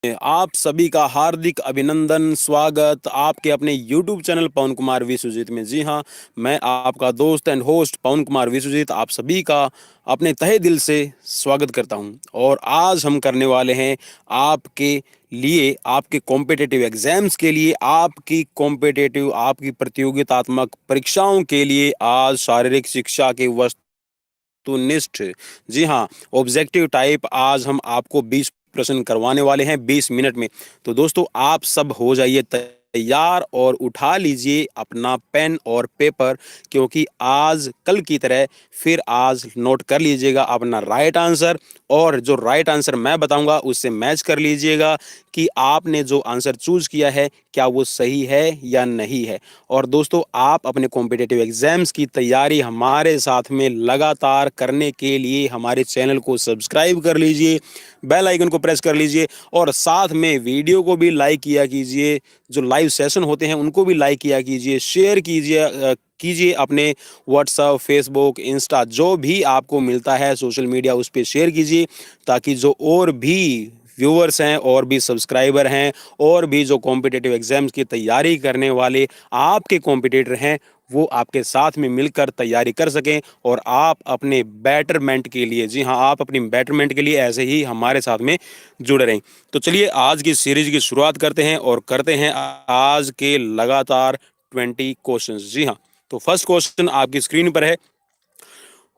आप सभी का हार्दिक अभिनंदन, स्वागत आपके अपने YouTube चैनल पवन कुमार विश्वजीत में। जी हाँ, मैं आपका दोस्त एंड होस्ट पवन कुमार विश्वजीत आप सभी का अपने तहे दिल से स्वागत करता हूं। और आज हम करने वाले हैं आपके लिए, आपके कॉम्पिटिटिव एग्जाम्स के लिए, आपकी प्रतियोगितात्मक परीक्षाओं के लिए आज शारीरिक शिक्षा के वस्तुनिष्ठ, जी हाँ, ऑब्जेक्टिव टाइप आज हम आपको 20 प्रश्न करवाने वाले हैं 20 मिनट में। तो दोस्तों आप सब हो जाइए तैयार और उठा लीजिए अपना पेन और पेपर, क्योंकि आज कल की तरह फिर आज नोट कर लीजिएगा अपना राइट आंसर, और जो राइट आंसर मैं बताऊंगा उससे मैच कर लीजिएगा कि आपने जो आंसर चूज किया है क्या वो सही है या नहीं है। और दोस्तों आप अपने कॉम्पिटिटिव एग्जाम्स की तैयारी हमारे साथ में लगातार करने के लिए हमारे चैनल को सब्सक्राइब कर लीजिए, बेल आइकन को प्रेस कर लीजिए और साथ में वीडियो को भी लाइक किया कीजिए। जो लाइव सेशन होते हैं उनको भी लाइक किया कीजिए, शेयर कीजिए अपने व्हाट्सएप, फेसबुक, इंस्टा जो भी आपको मिलता है सोशल मीडिया उस पर शेयर कीजिए, ताकि जो और भी व्यूअर्स हैं और भी सब्सक्राइबर हैं और भी जो कॉम्पिटिटिव एग्जाम्स की तैयारी करने वाले आपके कॉम्पिटिटर हैं वो आपके साथ में मिलकर तैयारी कर सकें और आप अपने बेटरमेंट के लिए, जी हाँ, आप अपनी बेटरमेंट के लिए ऐसे ही हमारे साथ में जुड़े रहें। तो चलिए आज की सीरीज की शुरुआत करते हैं और करते हैं आज के लगातार 20 क्वेश्चंस। जी हाँ, तो फर्स्ट क्वेश्चन आपकी स्क्रीन पर है।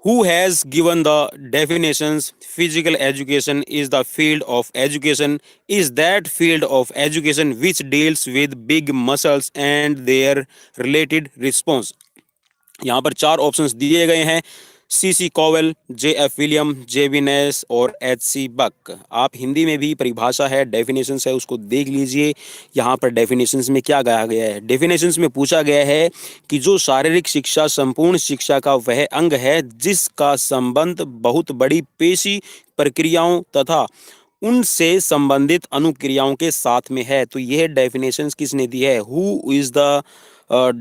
Who has given the definitions? Physical education is the field of education, is that field of education which deals with big muscles and their related response। यहाँ पर चार ऑप्शंस दिए गए हैं, सीसी कॉवेल, जेएफ विलियम, जेबी नेस और HC बक। आप हिंदी में भी परिभाषा है, डेफिनेशंस है, उसको देख लीजिए। यहाँ पर डेफिनेशंस में क्या कहा गया है? डेफिनेशंस में पूछा गया है कि जो शारीरिक शिक्षा संपूर्ण शिक्षा का वह अंग है जिसका संबंध बहुत बड़ी पेशी प्रक्रियाओं तथा उनसे संबंधित अनुक्रियाओं के साथ में है। तो यह डेफिनेशंस किसने दी है? हु इज द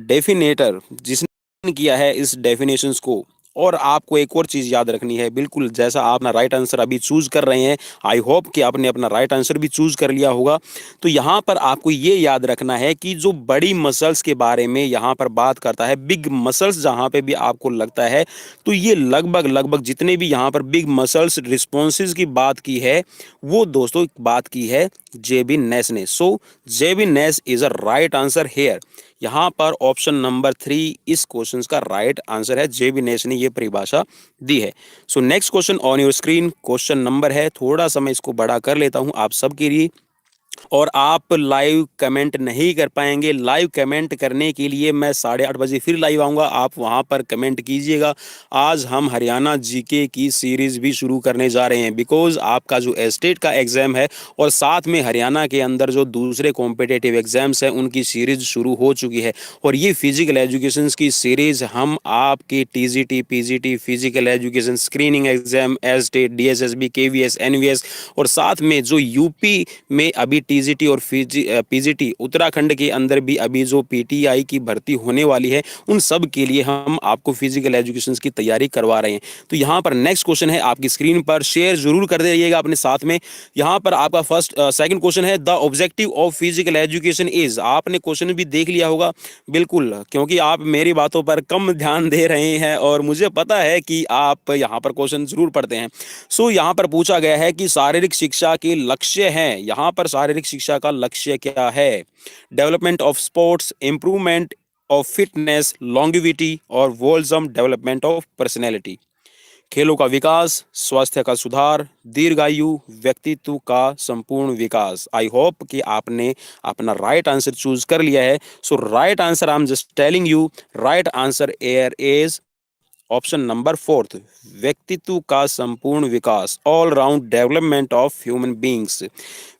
डेफिनेटर, जिसने किया है इस डेफिनेशंस को। और आपको एक और चीज याद रखनी है, बिल्कुल जैसा आप अपना राइट आंसर अभी चूज कर रहे हैं, आई होप कि आपने अपना राइट आंसर भी चूज कर लिया होगा। तो यहाँ पर आपको ये याद रखना है कि जो बड़ी मसल्स के बारे में यहाँ पर बात करता है, बिग मसल्स जहाँ पे भी आपको लगता है, तो ये लगभग लगभग जितने भी यहाँ पर बिग मसल्स रिस्पॉन्सेज की बात की है वो दोस्तों बात की है जेबी नेस ने। So JB Nash is a right answer here. यहाँ पर ऑप्शन नंबर 3 इस क्वेश्चन का राइट आंसर है, जेबी नेस ने ये परिभाषा दी है। सो next question on your screen, question number है, थोड़ा सा मैं इसको बड़ा कर लेता हूँ आप सबके लिए। और आप लाइव कमेंट नहीं कर पाएंगे, लाइव कमेंट करने के लिए मैं 8:30 बजे फिर लाइव आऊँगा, आप वहाँ पर कमेंट कीजिएगा। आज हम हरियाणा जीके की सीरीज़ भी शुरू करने जा रहे हैं, बिकॉज आपका जो स्टेट का एग्ज़ाम है और साथ में हरियाणा के अंदर जो दूसरे कॉम्पिटिटिव एग्ज़ाम्स हैं उनकी सीरीज़ शुरू हो चुकी है। और ये फिजिकल एजुकेशन की सीरीज़ हम आपके TGT, PGT, physical education screening exam, STET, DSSB, KVS, NVS और साथ में जो यूपी में अभी टीजीटी और पीजीटी, उत्तराखंड के अंदर भी अभी जो पीटीआई की भर्ती होने वाली है, उन सब के लिए हम आपको फिजिकल एजुकेशन की तैयारी करवा रहे हैं। तो यहाँ पर नेक्स्ट क्वेश्चन है आपकी स्क्रीन पर, शेयर जरूर कर दीजिएगा अपने साथ में। यहाँ पर आपका सेकंड क्वेश्चन है, the objective of physical education is. आपने क्वेश्चन भी देख लिया होगा, बिल्कुल, क्योंकि आप मेरी बातों पर कम ध्यान दे रहे हैं और मुझे पता है कि आप यहाँ पर क्वेश्चन जरूर पढ़ते हैं। सो यहाँ पर पूछा गया है कि शारीरिक शिक्षा के लक्ष्य हैं, यहाँ पर शारीरिक शिक्षा का लक्ष्य क्या है? Development of sports, improvement of fitness, longevity और वोल्सम डेवलपमेंट ऑफ पर्सनैलिटी। खेलों का विकास, स्वास्थ्य का सुधार, दीर्घायु, व्यक्तित्व का संपूर्ण विकास। आई होप कि आपने अपना राइट आंसर चूज कर लिया है। So right answer I am just telling you, right answer here is option number 4, व्यक्तित्व का संपूर्ण विकास, all round development of human beings.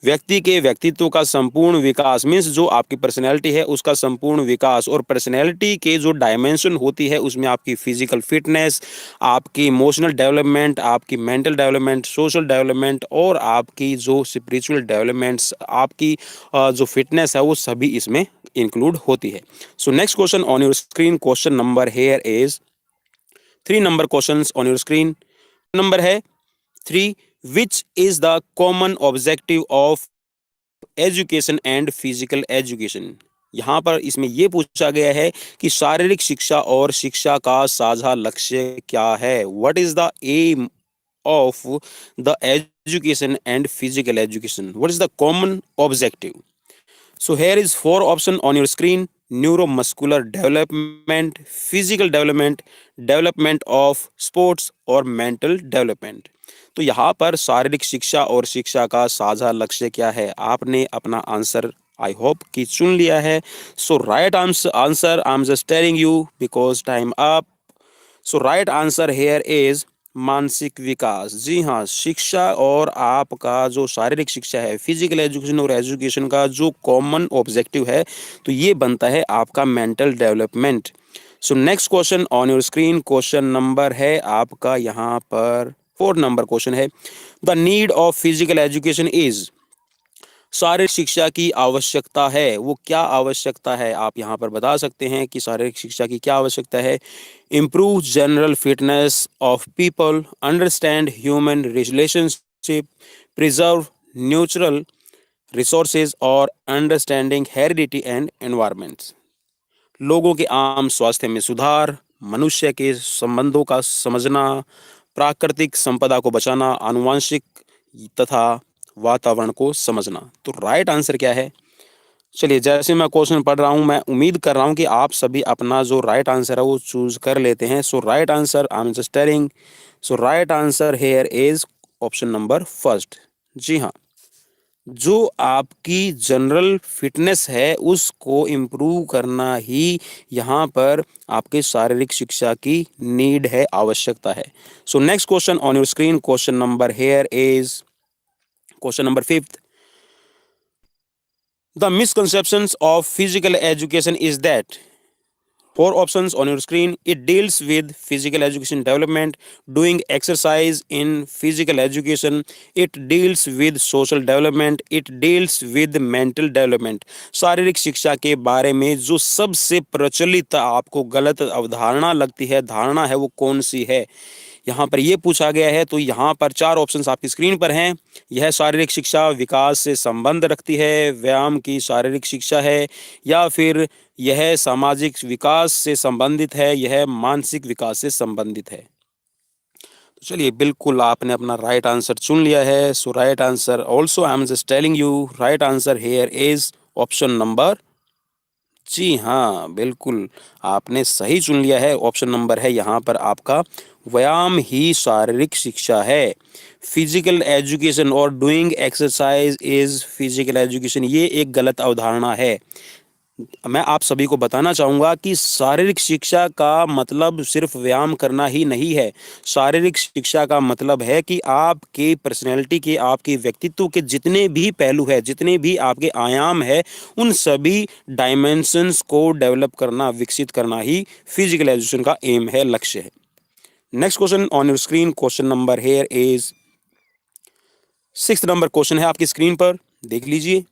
व्यक्ति के व्यक्तित्व का संपूर्ण विकास मीन्स जो आपकी पर्सनैलिटी है उसका संपूर्ण विकास। और पर्सनैलिटी के जो डायमेंशन होती है उसमें आपकी फिजिकल फिटनेस, आपकी इमोशनल डेवलपमेंट, आपकी मेंटल डेवलपमेंट, सोशल डेवलपमेंट और आपकी जो स्पिरिचुअल डेवलपमेंट्स, आपकी जो फिटनेस है वो सभी इसमें इंक्लूड होती है। सो next question on your screen, question number here is 3 number questions on your screen. Number है 3, which is the common objective of education and physical education. यहाँ पर इसमें ये पूछा गया है कि शारीरिक शिक्षा और शिक्षा का साझा लक्ष्य क्या है। What is the aim of the education and physical education? What is the common objective? So here is four option on your screen: neuromuscular development, physical development, development of sports और mental development। तो यहाँ पर शारीरिक शिक्षा और शिक्षा का साझा लक्ष्य क्या है? आपने अपना आंसर आई होप कि चुन लिया है। So right answer I am just telling you because time up. So right answer here is मानसिक विकास। जी हाँ, शिक्षा और आपका जो शारीरिक शिक्षा है, फिजिकल एजुकेशन और एजुकेशन का जो कॉमन ऑब्जेक्टिव है, तो ये बनता है आपका mental development. So next question on your screen, question number है आपका यहाँ पर 4 नंबर क्वेश्चन है। The need of physical education is, शारीरिक शिक्षा की आवश्यकता है, वो क्या आवश्यकता है? आप यहाँ पर बता सकते हैं कि शारीरिक शिक्षा की क्या आवश्यकता है। Improve general fitness of people, understand human relationship, preserve neutral resources और अंडरस्टैंडिंग हेरिडिटी एंड एनवायरमेंट्स। लोगों के आम स्वास्थ्य में सुधार, मनुष्य के संबंधों का समझना, प्राकृतिक संपदा को बचाना, आनुवंशिक तथा वातावरण को समझना। तो राइट आंसर क्या है? चलिए, जैसे मैं क्वेश्चन पढ़ रहा हूं, मैं उम्मीद कर रहा हूं कि आप सभी अपना जो राइट आंसर है वो चूज कर लेते हैं। So right answer I am just telling, so right answer here is option number first. जी हाँ, जो आपकी जनरल फिटनेस है उसको इम्प्रूव करना ही यहाँ पर आपके शारीरिक शिक्षा की नीड है, आवश्यकता है। सो next question on your screen, question number here is question number 5th। The misconceptions of physical education is that, four options on your screen, it deals with physical education development, doing exercise in physical education, it deals with social development, it deals with mental development। शारीरिक शिक्षा के बारे में जो सबसे प्रचलित आपको गलत अवधारणा लगती है, धारणा है, वो कौन सी है? यहाँ पर ये पूछा गया है। तो यहाँ पर 4 ऑप्शंस आपकी स्क्रीन पर हैं। यह शारीरिक शिक्षा विकास से संबंध रखती है, व्यायाम की शारीरिक शिक्षा है, या फिर यह सामाजिक विकास से संबंधित है, यह मानसिक विकास से संबंधित है। तो चलिए, बिल्कुल आपने अपना राइट आंसर चुन लिया है। So right answer also I am just telling you, right answer here is option number, जी हाँ, बिल्कुल आपने सही चुन लिया है। ऑप्शन नंबर है यहाँ पर आपका, व्यायाम ही शारीरिक शिक्षा है। फिजिकल एजुकेशन और doing exercise is physical education, ये एक गलत अवधारणा है। मैं आप सभी को बताना चाहूँगा कि शारीरिक शिक्षा का मतलब सिर्फ व्यायाम करना ही नहीं है। शारीरिक शिक्षा का मतलब है कि आपके पर्सनैलिटी के, आपके व्यक्तित्व के जितने भी पहलू है, जितने भी आपके आयाम है, उन सभी डायमेंशंस को डेवलप करना, विकसित करना ही फिजिकल एजुकेशन का एम है, लक्ष्य है। Next question on your screen, question number here is 6th number question है आपकी स्क्रीन पर, देख लीजिए।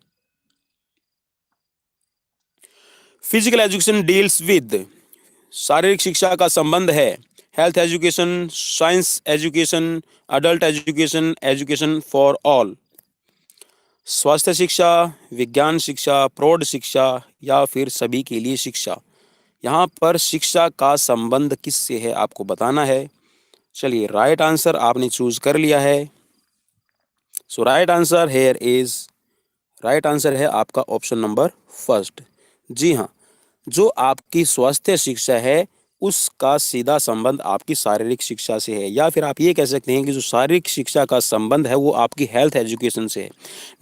फिजिकल एजुकेशन डील्स विद, शारीरिक शिक्षा का संबंध है health education, science education, adult education, education for all. स्वास्थ्य शिक्षा, विज्ञान शिक्षा, प्रौढ़ शिक्षा, या फिर सभी के लिए शिक्षा। यहाँ पर शिक्षा का संबंध किससे है आपको बताना है। चलिए, राइट आंसर आपने चूज कर लिया है। So right answer here is, right answer है आपका ऑप्शन नंबर फर्स्ट। जी हाँ, जो आपकी स्वास्थ्य शिक्षा है उसका सीधा संबंध आपकी शारीरिक शिक्षा से है, या फिर आप ये कह सकते हैं कि जो शारीरिक शिक्षा का संबंध है वो आपकी हेल्थ एजुकेशन से है।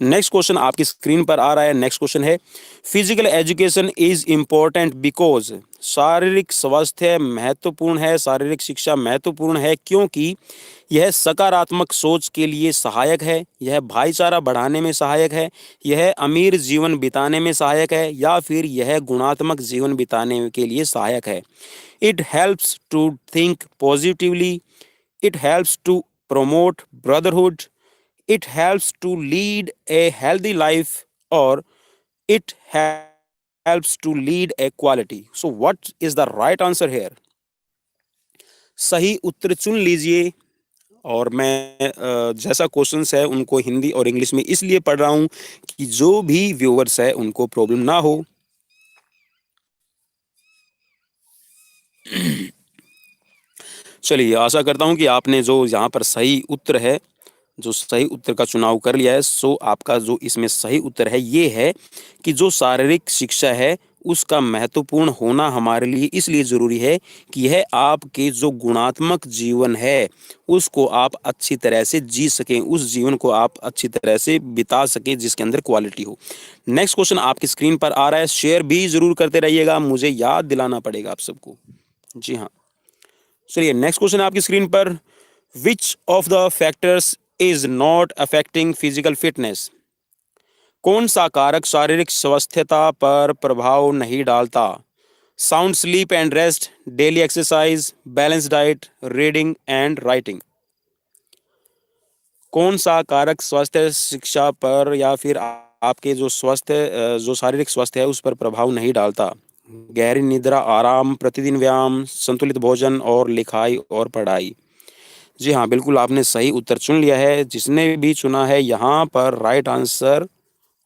नेक्स्ट क्वेश्चन आपकी स्क्रीन पर आ रहा है। नेक्स्ट क्वेश्चन है, physical education is important because, शारीरिक स्वास्थ्य महत्वपूर्ण है, शारीरिक शिक्षा महत्वपूर्ण है क्योंकि यह सकारात्मक सोच के लिए सहायक है, यह भाईचारा बढ़ाने में सहायक है, यह अमीर जीवन बिताने में सहायक है, या फिर यह गुणात्मक जीवन बिताने के लिए सहायक है। It helps to think positively, it helps to promote brotherhood, it helps to lead a healthy life, और it helps to lead a quality. So what is the right answer here? सही उत्तर चुन लीजिए और मैं जैसा क्वेश्चंस है उनको हिंदी और इंग्लिश में इसलिए पढ़ रहा हूँ कि जो भी व्यूअर्स है उनको प्रॉब्लम ना हो। चलिए, आशा करता हूँ कि आपने जो यहाँ पर सही उत्तर है, जो सही उत्तर का चुनाव कर लिया है, सो आपका जो इसमें सही उत्तर है ये है कि जो शारीरिक शिक्षा है उसका महत्वपूर्ण होना हमारे लिए इसलिए ज़रूरी है कि यह आपके जो गुणात्मक जीवन है उसको आप अच्छी तरह से जी सकें, उस जीवन को आप अच्छी तरह से बिता सकें जिसके अंदर क्वालिटी हो। नेक्स्ट क्वेश्चन आपकी स्क्रीन पर आ रहा है, शेयर भी ज़रूर करते रहिएगा, मुझे याद दिलाना पड़ेगा आप सबको। जी हाँ, चलिए नेक्स्ट क्वेश्चन आपकी स्क्रीन पर, विच of the factors is not affecting physical fitness? कौन सा कारक शारीरिक स्वस्थता पर प्रभाव नहीं डालता? Sound sleep and rest, daily exercise, balance diet, reading and writing. कौन सा कारक स्वास्थ्य शिक्षा पर या फिर आपके जो जो शारीरिक स्वास्थ्य है उस पर प्रभाव नहीं डालता? गहरी निद्रा, आराम, प्रतिदिन व्यायाम, संतुलित भोजन और लिखाई और पढ़ाई। जी हाँ, बिल्कुल आपने सही उत्तर चुन लिया है। जिसने भी चुना है यहाँ पर राइट आंसर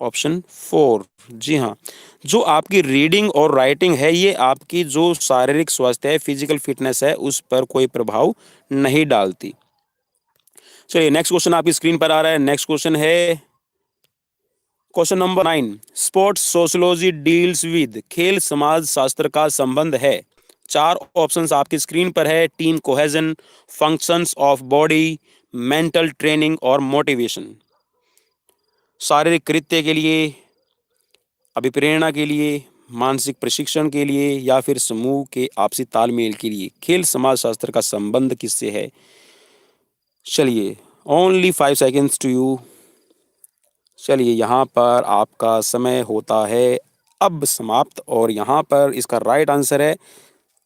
ऑप्शन 4। जी हाँ, जो आपकी रीडिंग और राइटिंग है ये आपकी जो शारीरिक स्वास्थ्य है, फिजिकल फिटनेस है, उस पर कोई प्रभाव नहीं डालती। चलिए नेक्स्ट क्वेश्चन आपकी स्क्रीन पर आ रहा है। नेक्स्ट क्वेश्चन है question number 9, sports sociology deals with, खेल समाज शास्त्र का संबंध है। 4 ऑप्शंस आपकी स्क्रीन पर है, team cohesion, functions of body, mental training और मोटिवेशन। शारीरिक कृत्य के लिए, अभिप्रेरणा के लिए, मानसिक प्रशिक्षण के लिए या फिर समूह के आपसी तालमेल के लिए खेल समाज शास्त्र का संबंध किससे है? चलिए, ओनली 5 सेकेंड्स टू यू। चलिए, यहाँ पर आपका समय होता है अब समाप्त और यहाँ पर इसका राइट आंसर है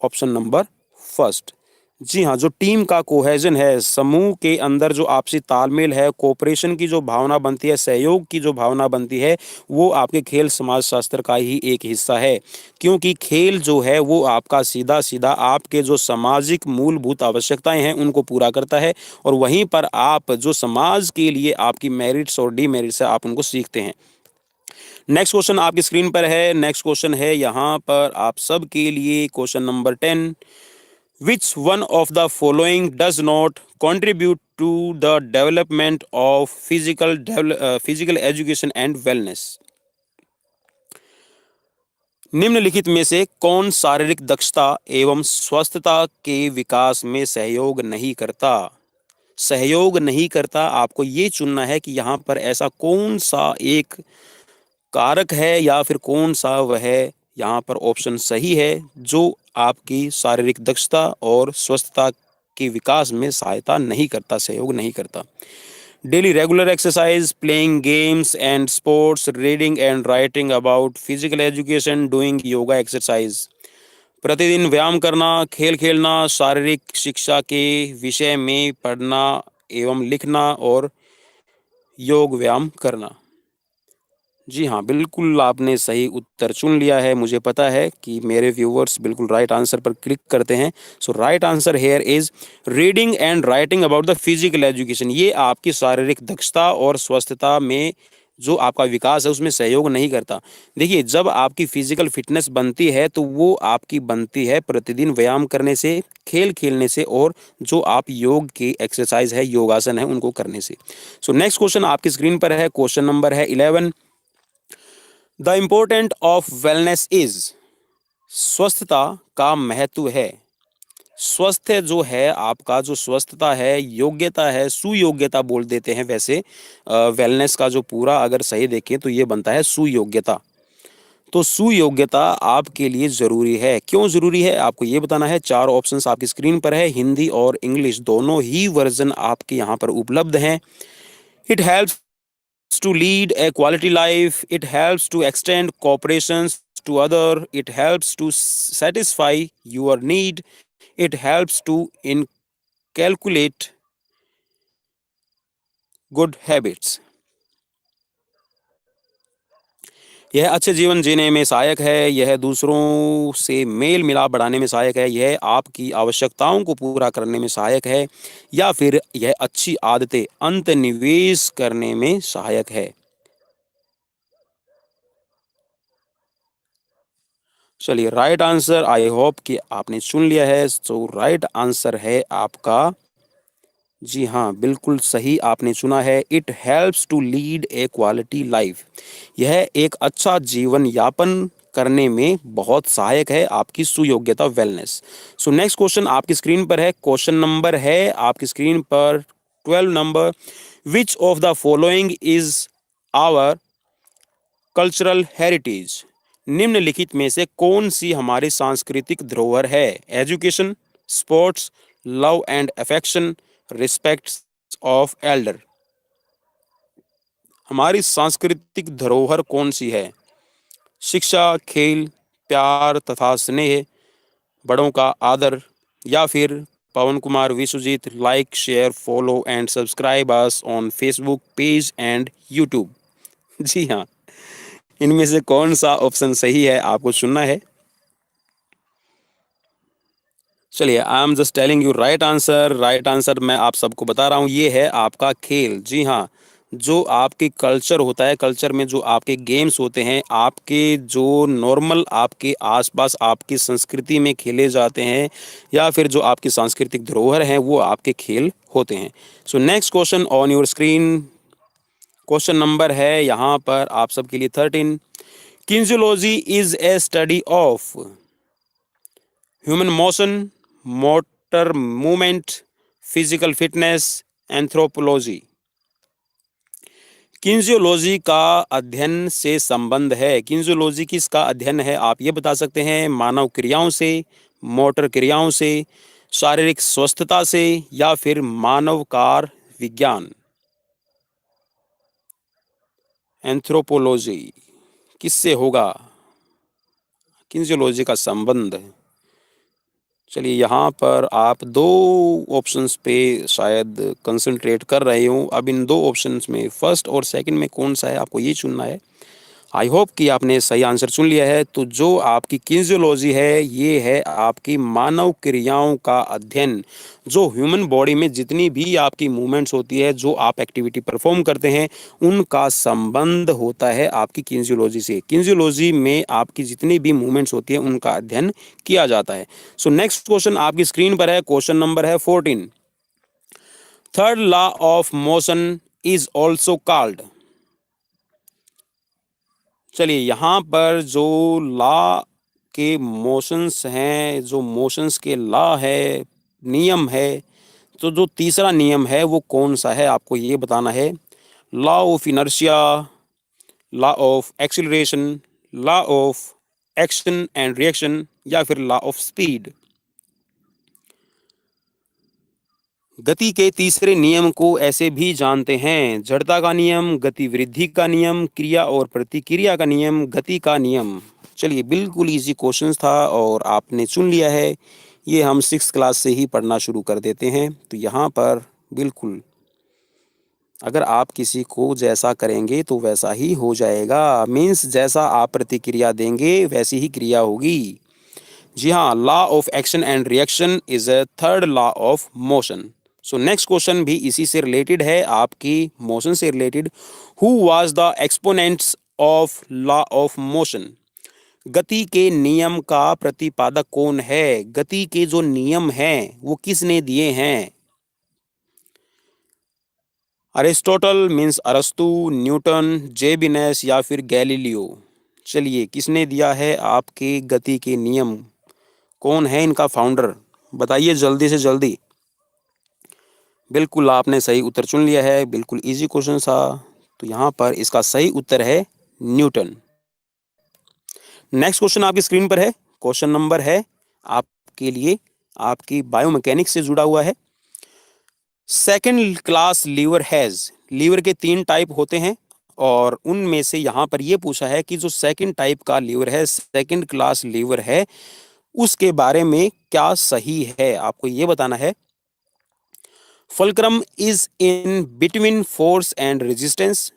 ऑप्शन नंबर फर्स्ट। जी हाँ, जो टीम का कोहेजन है, समूह के अंदर जो आपसी तालमेल है, कोऑपरेशन की जो भावना बनती है, सहयोग की जो भावना बनती है, वो आपके खेल समाज शास्त्र का ही एक हिस्सा है। क्योंकि खेल जो है वो आपका सीधा सीधा आपके जो सामाजिक मूलभूत आवश्यकताएं हैं उनको पूरा करता है और वहीं पर आप जो समाज के लिए आपकी मेरिट्स और डीमेरिट्स है आप उनको सीखते हैं। नेक्स्ट क्वेश्चन आपकी स्क्रीन पर है। नेक्स्ट क्वेश्चन है यहाँ पर आप सब के लिए question number 10, which one of the following does not contribute to the development of physical education and wellness? निम्नलिखित में से कौन शारीरिक दक्षता एवं स्वस्थता के विकास में सहयोग नहीं करता? सहयोग नहीं करता, आपको ये चुनना है कि यहाँ पर ऐसा कौन सा एक कारक है या फिर कौन सा वह यहाँ पर ऑप्शन सही है जो आपकी शारीरिक दक्षता और स्वस्थता के विकास में सहायता नहीं करता, सहयोग नहीं करता। Daily regular exercise, playing games and sports, reading and writing about physical education, doing yoga exercise. प्रतिदिन व्यायाम करना, खेल खेलना, शारीरिक शिक्षा के विषय में पढ़ना एवं लिखना और योग व्यायाम करना। जी हाँ, बिल्कुल आपने सही उत्तर चुन लिया है। मुझे पता है कि मेरे व्यूअर्स बिल्कुल राइट आंसर पर क्लिक करते हैं। So right answer here is reading and writing about the physical education. ये आपकी शारीरिक दक्षता और स्वस्थता में जो आपका विकास है उसमें सहयोग नहीं करता। देखिए, जब आपकी फिजिकल फिटनेस बनती है तो वो आपकी बनती है प्रतिदिन व्यायाम करने से, खेल खेलने से और जो आप योग की एक्सरसाइज है, योगासन है, उनको करने से। सो नेक्स्ट क्वेश्चन आपकी स्क्रीन पर है, क्वेश्चन नंबर है 11, the important of wellness is, स्वस्थता का महत्व है। स्वस्थ जो है आपका, जो स्वस्थता है, योग्यता है, सुयोग्यता बोल देते हैं वैसे। वेलनेस का जो पूरा अगर सही देखें तो ये बनता है सुयोग्यता। तो सुयोग्यता आपके लिए ज़रूरी है। क्यों ज़रूरी है आपको ये बताना है। 4 ऑप्शंस आपकी स्क्रीन पर है, हिंदी और इंग्लिश दोनों ही वर्जन आपके यहाँ पर उपलब्ध हैं। It helps to lead a quality life, it helps to extend cooperations to other, it helps to satisfy your need, it helps to inculcate good habits. यह अच्छे जीवन जीने में सहायक है, यह दूसरों से मेल मिलाप बढ़ाने में सहायक है, यह आपकी आवश्यकताओं को पूरा करने में सहायक है, या फिर यह अच्छी आदतें अंतर्निवेश करने में सहायक है। चलिए, राइट आंसर, आई होप कि आपने चुन लिया है। सो राइट आंसर है आपका, जी हाँ, बिल्कुल सही आपने चुना है। It helps to lead a quality life. यह एक अच्छा जीवन यापन करने में बहुत सहायक है, आपकी सुयोग्यता वेलनेस। सो नेक्स्ट क्वेश्चन आपकी स्क्रीन पर है। क्वेश्चन नंबर है आपकी स्क्रीन पर 12 number. Which of the following is our cultural heritage? निम्नलिखित में से कौन सी हमारी सांस्कृतिक धरोहर है? Education, sports, love and affection, respect of elder. हमारी सांस्कृतिक धरोहर कौन सी है? शिक्षा, खेल, प्यार तथा स्नेह, बड़ों का आदर, या फिर Pawan Kumar Vishwajeet, like share follow and subscribe us on Facebook page and YouTube. जी हाँ, इनमें से कौन सा ऑप्शन सही है आपको चुनना है। चलिए, आई am just telling you right answer. Right answer मैं आप सबको बता रहा हूँ, ये है आपका खेल। जी हाँ, जो आपके कल्चर होता है, कल्चर में जो आपके गेम्स होते हैं, आपके जो नॉर्मल आपके आसपास आपकी संस्कृति में खेले जाते हैं, या फिर जो आपकी सांस्कृतिक धरोहर हैं, वो आपके खेल होते हैं। So next question on your screen, question number है यहाँ पर आप सबके लिए 13। Kinesiology is a study of human motion, motor movement, physical fitness, anthropology. Kinesiology का अध्ययन से संबंध है। किन्जियोलॉजी किसका अध्ययन है आप ये बता सकते हैं? मानव क्रियाओं से, मोटर क्रियाओं से, शारीरिक स्वस्थता से, या फिर मानव कार विज्ञान। एंथ्रोपोलॉजी किससे होगा किन्जियोलॉजी का संबंध? चलिए, यहाँ पर आप दो ऑप्शंस पे शायद कंसंट्रेट कर रहे हो। अब इन दो ऑप्शंस में फर्स्ट और सेकंड में कौन सा है आपको ये चुनना है। आई होप कि आपने सही आंसर चुन लिया है। तो जो आपकी किन्जियोलॉजी है, ये है आपकी मानव क्रियाओं का अध्ययन। जो ह्यूमन बॉडी में जितनी भी आपकी मूवमेंट्स होती है, जो आप एक्टिविटी परफॉर्म करते हैं, उनका संबंध होता है आपकी किन्जियोलॉजी से। किन्जियोलॉजी में आपकी जितनी भी मूवमेंट्स होती है, उनका अध्ययन किया जाता है। सो नेक्स्ट क्वेश्चन आपकी स्क्रीन पर है। क्वेश्चन नंबर है 14। Third law of motion is also called. चलिए, यहाँ पर जो लॉ के मोशंस हैं, जो मोशंस के लॉ है, नियम है, तो जो तीसरा नियम है वो कौन सा है आपको ये बताना है। Law of inertia, law of acceleration, law of action and reaction, या फिर लॉ ऑफ स्पीड। गति के तीसरे नियम को ऐसे भी जानते हैं: जड़ता का नियम, गति वृद्धि का नियम, क्रिया और प्रतिक्रिया का नियम, गति का नियम। चलिए, बिल्कुल इजी क्वेश्चन था और आपने चुन लिया है। ये हम 6th क्लास से ही पढ़ना शुरू कर देते हैं। तो यहाँ पर बिल्कुल, अगर आप किसी को जैसा करेंगे तो वैसा ही हो जाएगा। मीन्स जैसा आप प्रतिक्रिया देंगे वैसी ही क्रिया होगी। जी हाँ, law of action and reaction is a third law of motion. So next question भी इसी से रिलेटेड है, आपकी मोशन से related. Who was the exponents of law of motion? गति के नियम का प्रतिपादक कौन है? गति के जो नियम हैं वो किसने दिए हैं? अरिस्टोटल मीन्स अरस्तु, न्यूटन, जेबिनेस, या फिर गैलीलियो। चलिए, किसने दिया है आपके गति के नियम? कौन है इनका फाउंडर? बताइए जल्दी से जल्दी। बिल्कुल आपने सही उत्तर चुन लिया है। बिल्कुल इजी क्वेश्चन था। तो यहाँ पर इसका सही उत्तर है न्यूटन। नेक्स्ट क्वेश्चन आपकी स्क्रीन पर है। क्वेश्चन नंबर है आपके लिए, आपकी बायोमैकेनिक्स से जुड़ा हुआ है। Second class lever has, lever के 3 टाइप होते हैं, और उनमें से यहाँ पर यह पूछा है कि जो सेकंड टाइप का लीवर है, सेकंड क्लास लीवर है, उसके बारे में क्या सही है आपको ये बताना है। Fulcrum is in between force and resistance,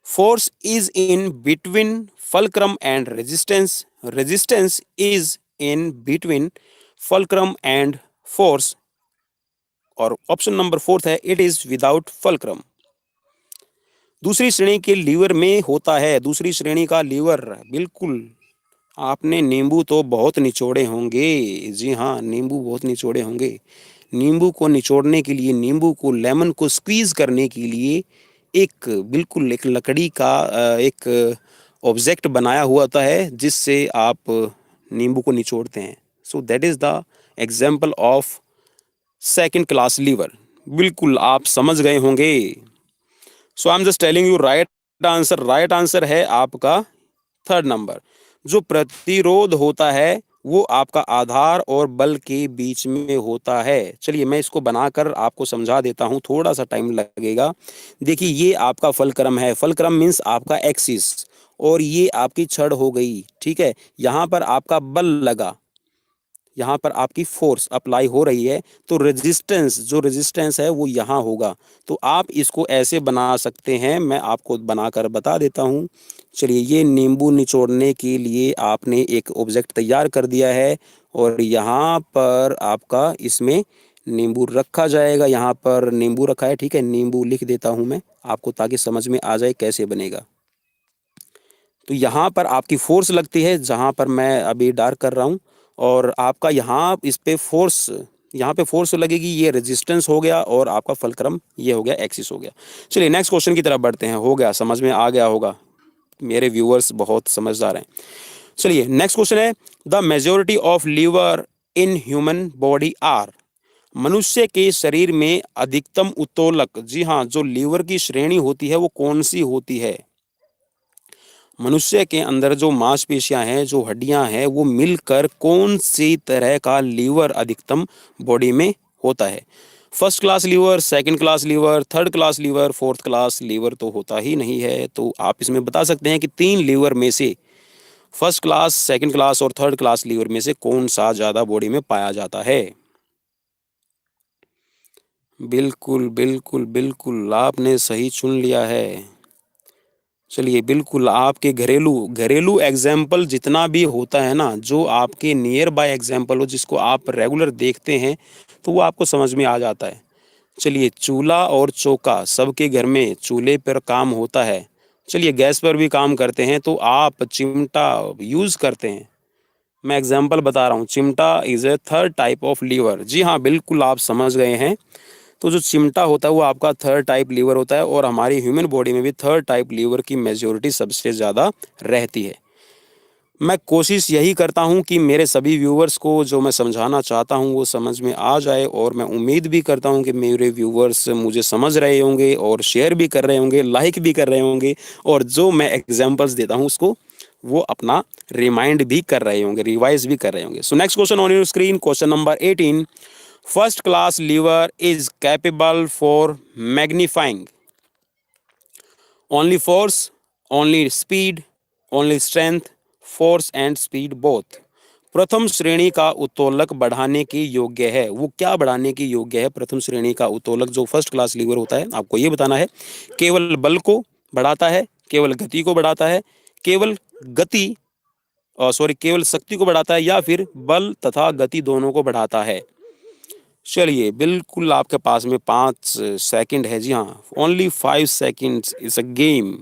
Force is in between fulcrum and resistance. Resistance is in between fulcrum and force. और ऑप्शन नंबर फोर्थ है इट इज विदाउट फल्क्रम। दूसरी श्रेणी के लीवर में होता है, दूसरी श्रेणी का लीवर, बिल्कुल। आपने नींबू तो बहुत निचोड़े होंगे, जी हाँ, नींबू बहुत निचोड़े होंगे। नींबू को निचोड़ने के लिए, नींबू को, लेमन को स्क्वीज करने के लिए एक, बिल्कुल एक लकड़ी का एक ऑब्जेक्ट बनाया हुआ होता है जिससे आप नींबू को निचोड़ते हैं। So that is the example of second class lever. बिल्कुल आप समझ गए होंगे। So I am just telling you right answer. Right answer है आपका थर्ड नंबर। जो प्रतिरोध होता है वो आपका आधार और बल के बीच में होता है। चलिए मैं इसको बनाकर आपको समझा देता हूँ, थोड़ा सा टाइम लगेगा। देखिए ये आपका फलक्रम है, फलक्रम मीन्स आपका एक्सिस, और ये आपकी छड़ हो गई, ठीक है। यहाँ पर आपका बल लगा, यहाँ पर आपकी फोर्स अप्लाई हो रही है, तो रेजिस्टेंस, जो रेजिस्टेंस है वो यहाँ होगा। तो आप इसको ऐसे बना सकते हैं, मैं आपको बनाकर बता देता हूँ। चलिए, ये नींबू निचोड़ने के लिए आपने एक ऑब्जेक्ट तैयार कर दिया है, और यहाँ पर आपका इसमें नींबू रखा जाएगा। यहाँ पर नींबू रखा है, ठीक है। नींबू लिख देता हूँ मैं आपको ताकि समझ में आ जाए कैसे बनेगा। तो यहाँ पर आपकी फोर्स लगती है, जहाँ पर मैं अभी डार्क कर रहा हूँ, और आपका यहाँ इस पे फोर्स, यहाँ पे फोर्स लगेगी, ये रेजिस्टेंस हो गया, और आपका फलक्रम ये हो गया, एक्सिस हो गया। चलिए नेक्स्ट क्वेश्चन की तरफ बढ़ते हैं। हो गया, समझ में आ गया होगा, मेरे व्यूअर्स बहुत समझदार हैं। चलिए नेक्स्ट क्वेश्चन है, the majority of lever in human body are. मनुष्य के शरीर में अधिकतम उत्तोलक, जी हाँ, जो लीवर की श्रेणी होती है वो कौन सी होती है। मनुष्य के अंदर जो मांसपेशियां हैं, जो हड्डियां हैं, वो मिलकर कौन सी तरह का लीवर अधिकतम बॉडी में होता है। First class lever, second class liver, third class lever, fourth class lever तो होता ही नहीं है। तो आप इसमें बता सकते हैं कि तीन लीवर में से फर्स्ट क्लास, सेकंड क्लास और थर्ड क्लास लीवर में से कौन सा ज्यादा बॉडी में पाया जाता है। बिल्कुल बिल्कुल बिल्कुल, आपने सही चुन लिया है। चलिए, बिल्कुल आपके घरेलू घरेलू एग्जाम्पल जितना भी होता है ना, जो आपके नियर बाय एग्जाम्पल हो, जिसको आप रेगुलर देखते हैं, तो वो आपको समझ में आ जाता है। चलिए, चूल्हा और चौका, सबके घर में चूल्हे पर काम होता है। चलिए, गैस पर भी काम करते हैं, तो आप चिमटा यूज़ करते हैं। मैं एग्जाम्पल बता रहा हूँ, चिमटा is a third type of lever. जी हाँ, बिल्कुल आप समझ गए हैं। तो जो चिमटा होता है वो आपका थर्ड टाइप लीवर होता है, और हमारी ह्यूमन बॉडी में भी थर्ड टाइप लीवर की मेजोरिटी सबसे ज़्यादा रहती है। मैं कोशिश यही करता हूं कि मेरे सभी व्यूवर्स को जो मैं समझाना चाहता हूं वो समझ में आ जाए, और मैं उम्मीद भी करता हूं कि मेरे व्यूवर्स मुझे समझ रहे होंगे और शेयर भी कर रहे होंगे, लाइक भी कर रहे होंगे, और जो मैं एग्जांपल्स देता हूं उसको वो अपना रिमाइंड भी कर रहे होंगे, रिवाइज भी कर रहे होंगे। सो next question on your screen, question number 18। First class lever is capable for magnifying only force, only speed, only strength, force and speed both. प्रथम श्रेणी का उत्तोलक बढ़ाने के योग्य है। वो क्या बढ़ाने के योग्य है प्रथम श्रेणी का उत्तोलक जो फर्स्ट क्लास लीवर होता है, आपको ये बताना है। केवल बल को बढ़ाता है, केवल गति को बढ़ाता है, केवल गति केवल शक्ति को बढ़ाता है, या फिर बल तथा गति दोनों को बढ़ाता है। चलिए, बिल्कुल आपके पास में 5 सेकंड है। जी हाँ, only 5 seconds is a game.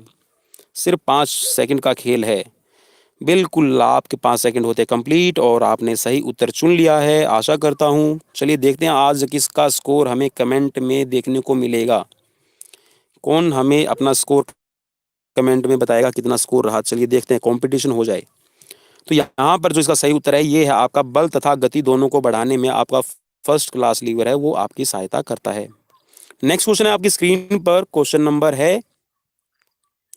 सिर्फ 5 सेकंड का खेल है। बिल्कुल आपके 5 सेकंड होते कंप्लीट, और आपने सही उत्तर चुन लिया है, आशा करता हूँ। चलिए देखते हैं आज किसका स्कोर हमें कमेंट में देखने को मिलेगा। कौन हमें अपना स्कोर कमेंट में बताएगा कितना स्कोर रहा। चलिए देखते हैं, कंपटीशन हो जाए। तो यहाँ पर जो इसका सही उत्तर है ये है, आपका बल तथा गति दोनों को बढ़ाने में आपका फर्स्ट क्लास लीवर है वो आपकी सहायता करता है। नेक्स्ट क्वेश्चन है आपकी स्क्रीन पर, क्वेश्चन नंबर है,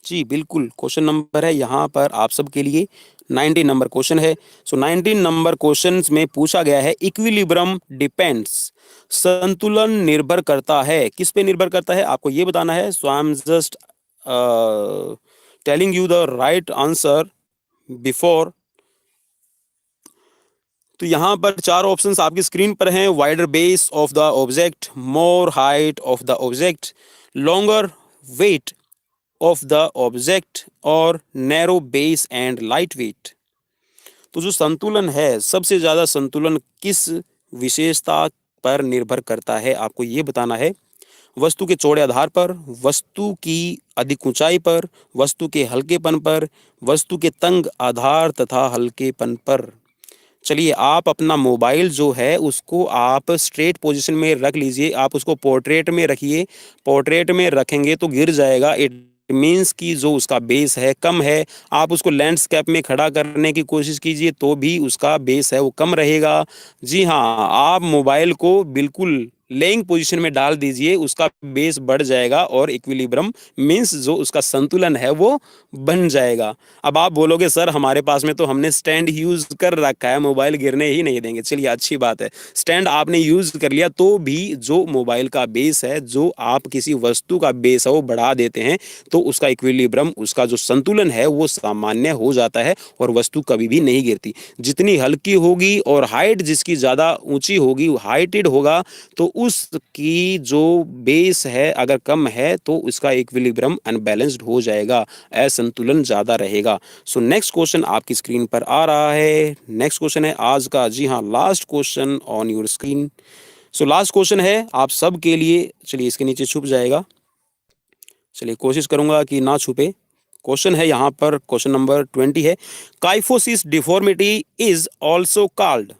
जी बिल्कुल, क्वेश्चन नंबर है यहाँ पर आप सबके लिए 19 नंबर क्वेश्चन है। सो 19 नंबर क्वेश्चन में पूछा गया है, इक्विलिब्रियम डिपेंड्स, संतुलन निर्भर करता है, किस पे निर्भर करता है आपको ये बताना है। So I am just telling you the right answer before. तो यहाँ पर 4 ऑप्शंस आपकी स्क्रीन पर हैं। Wider base of the object, more height of the object, longer weight, of the object और narrow base and light weight. तो जो संतुलन है, सबसे ज्यादा संतुलन किस विशेषता पर निर्भर करता है, आपको ये बताना है। वस्तु के चौड़े आधार पर, वस्तु की अधिक ऊंचाई पर, वस्तु के हल्केपन पर, वस्तु के तंग आधार तथा हल्केपन पर। चलिए, आप अपना मोबाइल जो है उसको आप स्ट्रेट पोजीशन में रख लीजिए, आप उसको पोर्ट्रेट में रखिए। पोर्ट्रेट में रखेंगे तो गिर जाएगा, इट मीन्स कि जो उसका बेस है कम है। आप उसको लैंडस्केप में खड़ा करने की कोशिश कीजिए तो भी उसका बेस है वो कम रहेगा। जी हाँ, आप मोबाइल को बिल्कुल लेइंग पोजीशन में डाल दीजिए, उसका बेस बढ़ जाएगा और इक्विलिब्रियम मीन्स जो उसका संतुलन है वो बन जाएगा। अब आप बोलोगे सर हमारे पास में तो हमने स्टैंड यूज कर रखा है, मोबाइल गिरने ही नहीं देंगे। चलिए, अच्छी बात है, स्टैंड आपने यूज कर लिया तो भी जो मोबाइल का बेस है, जो आप किसी वस्तु का बेस है वो बढ़ा देते हैं तो उसका इक्विलिब्रियम, उसका जो संतुलन है वो सामान्य हो जाता है और वस्तु कभी भी नहीं गिरती। जितनी हल्की होगी और हाइट जिसकी ज्यादा ऊंची होगी, हाइटेड होगा, तो उसकी जो बेस है अगर कम है तो उसका इक्विलिब्रियम अनबैलेंस्ड हो जाएगा, असंतुलन ज्यादा रहेगा। सो नेक्स्ट क्वेश्चन आपकी स्क्रीन पर आ रहा है। नेक्स्ट क्वेश्चन है आज का, जी हाँ, last question on your screen. So last question है आप सब के लिए। चलिए, इसके नीचे छुप जाएगा, चलिए कोशिश करूंगा कि ना छुपे। क्वेश्चन है यहाँ पर, क्वेश्चन नंबर 20 है, kyphosis deformity is also called.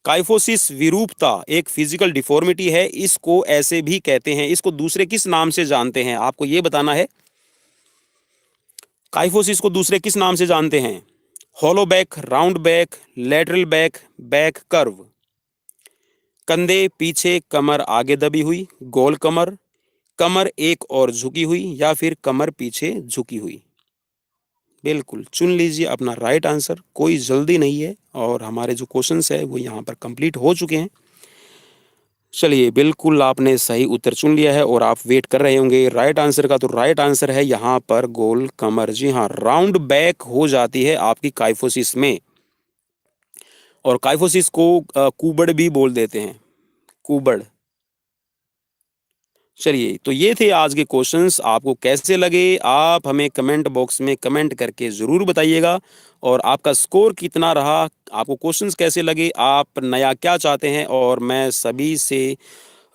Kyphosis विरूपता एक फिजिकल डिफॉर्मिटी है, इसको ऐसे भी कहते हैं, इसको दूसरे किस नाम से जानते हैं, आपको ये बताना है। काइफोसिस को दूसरे किस नाम से जानते हैं? Hollow back, round back, lateral back, back curve. कंधे पीछे, कमर आगे दबी हुई, गोल कमर, कमर एक और झुकी हुई, या फिर कमर पीछे झुकी हुई। बिल्कुल चुन लीजिए अपना राइट आंसर, कोई जल्दी नहीं है और हमारे जो क्वेश्चंस है वो यहाँ पर कंप्लीट हो चुके हैं। चलिए, बिल्कुल आपने सही उत्तर चुन लिया है और आप वेट कर रहे होंगे राइट आंसर का। तो राइट आंसर है यहाँ पर गोल कमर। जी हाँ, राउंड बैक हो जाती है आपकी काइफोसिस में, और काइफोसिस को कुबड़ भी बोल देते हैं, कुबड़। चलिए, तो ये थे आज के क्वेश्चंस, आपको कैसे लगे आप हमें कमेंट बॉक्स में कमेंट करके ज़रूर बताइएगा। और आपका स्कोर कितना रहा, आपको क्वेश्चंस कैसे लगे, आप नया क्या चाहते हैं। और मैं सभी से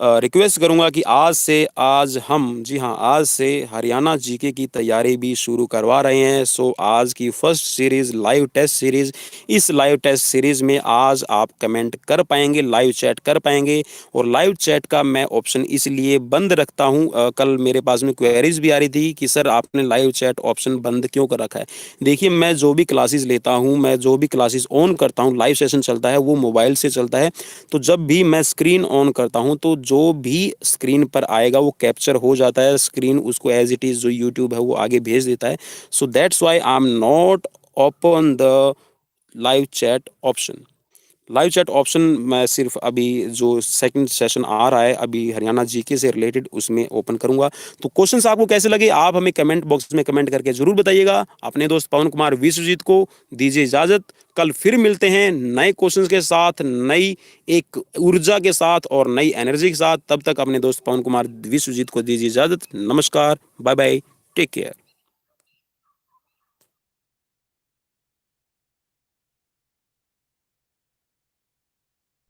रिक्वेस्ट करूंगा कि आज हम, जी हाँ, आज से हरियाणा जीके की तैयारी भी शुरू करवा रहे हैं। सो आज की first series live test series, इस लाइव टेस्ट सीरीज में आज आप कमेंट कर पाएंगे, लाइव चैट कर पाएंगे। और लाइव चैट का मैं ऑप्शन इसलिए बंद रखता हूं, कल मेरे पास में क्वेरीज भी आ रही थी कि सर आपने लाइव चैट ऑप्शन बंद क्यों कर रखा है। देखिए, मैं जो भी क्लासेस लेता हूं, मैं जो भी क्लासेस ऑन करता हूं, लाइव सेशन चलता है वो मोबाइल से चलता है। तो जब भी मैं स्क्रीन ऑन करता हूं तो जो भी स्क्रीन पर आएगा वो कैप्चर हो जाता है, स्क्रीन उसको एज इट इज जो यूट्यूब है वो आगे भेज देता है। So that's why I am not open the live chat option. Live chat option मैं सिर्फ अभी जो सेकंड सेशन आ रहा है अभी हरियाणा जीके से रिलेटेड, उसमें ओपन करूंगा। तो क्वेश्चंस आपको कैसे लगे आप हमें कमेंट बॉक्स में कमेंट करके जरूर बताइएगा। अपने दोस्त पवन कुमार विश्वजीत को दीजिए इजाजत, कल फिर मिलते हैं नए क्वेश्चंस के साथ, नई एक ऊर्जा के साथ और नई एनर्जी के साथ। तब तक अपने दोस्त पवन कुमार विश्वजीत को दीजिए इजाजत। नमस्कार, बाय बाय, टेक केयर।